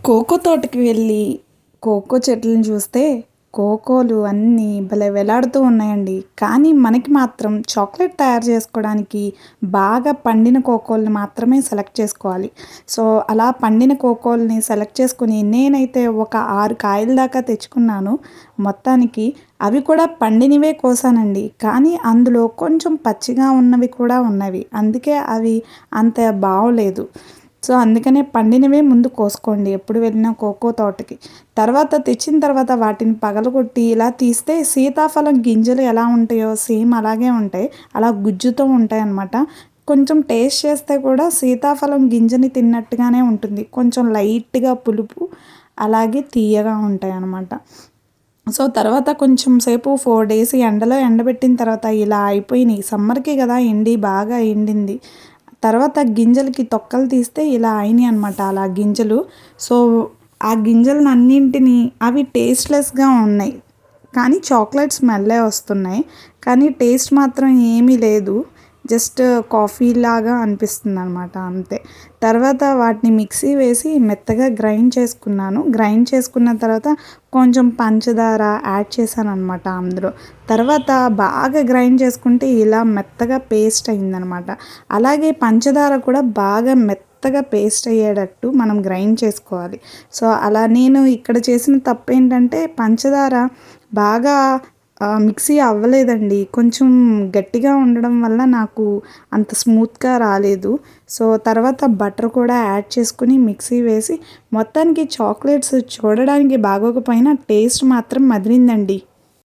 Cocoa తోటకి వెళ్ళి cocoa చెట్లను చూస్తే కోకోలు అన్నీ భలే వేలాడుతూ ఉన్నాయండి. కానీ మనకి మాత్రం చాక్లెట్ తయారు చేసుకోవడానికి బాగా పండిన కోకోల్ని మాత్రమే సెలెక్ట్ చేసుకోవాలి. సో, అలా పండిన కోకోల్ని సెలెక్ట్ చేసుకొని నేనైతే ఒక 6 కాయల దాకా తెచ్చుకున్నాను. మొత్తానికి అవి కూడా పండినవే కోసానండి. కానీ అందులో కొంచెం పచ్చిగా ఉన్నవి కూడా ఉన్నవి. అందుకే అవి అంత బాగోలేదు. సో, అందుకనే పండినవే ముందు కోసుకోండి ఎప్పుడు వెళ్ళినా కోకో తోటకి. తర్వాత తెచ్చిన తర్వాత వాటిని పగలగొట్టి ఇలా తీస్తే సీతాఫలం గింజలు ఎలా ఉంటాయో సేమ్ అలాగే ఉంటాయి. అలా గుజ్జుతో ఉంటాయన్నమాట. కొంచెం టేస్ట్ చేస్తే కూడా సీతాఫలం గింజని తిన్నట్టుగానే ఉంటుంది. కొంచెం లైట్‌గా పులుపు, అలాగే తియ్యగా ఉంటాయన్నమాట. సో, తర్వాత కొంచెం సేపు 4 డేస్ ఎండలో ఎండబెట్టిన తర్వాత ఇలా అయిపోయినాయి. సమ్మర్‌కి గదా! బాగా ఎండింది. తర్వాత గింజలకి తొక్కలు తీస్తే ఇలా అయినాయనమాట అలా గింజలు. సో, ఆ గింజలనన్నింటిని అవి టేస్ట్‌లెస్‌గా ఉన్నాయి. కానీ చాక్లెట్ స్మెల్లే వస్తున్నాయి. కానీ టేస్ట్ మాత్రం ఏమీ లేదు. జస్ట్ కాఫీలాగా అనిపిస్తుందనమాట అంతే. తర్వాత వాటిని మిక్సీ వేసి మెత్తగా గ్రైండ్ చేసుకున్నాను. గ్రైండ్ చేసుకున్న తర్వాత కొంచెం పంచదార యాడ్ చేశాననమాట అందులో. తర్వాత బాగా గ్రైండ్ చేసుకుంటే ఇలా మెత్తగా పేస్ట్ అయిందనమాట. అలాగే పంచదార కూడా బాగా మెత్తగా పేస్ట్ అయ్యేటట్టు మనం గ్రైండ్ చేసుకోవాలి. సో, అలా నేను ఇక్కడ చేసిన తప్పేంటంటే పంచదార బాగా మిక్సీ అవ్వలేదండి. కొంచెం గట్టిగా ఉండడం వల్ల నాకు అంత స్మూత్‌గా రాలేదు. సో, తర్వాత బటర్ కూడా యాడ్ చేసుకొని మిక్సీ వేసి మొత్తానికి చాక్లెట్స్ చూడడానికి బాగోకపోయినా టేస్ట్ మాత్రం అదిరిందండి.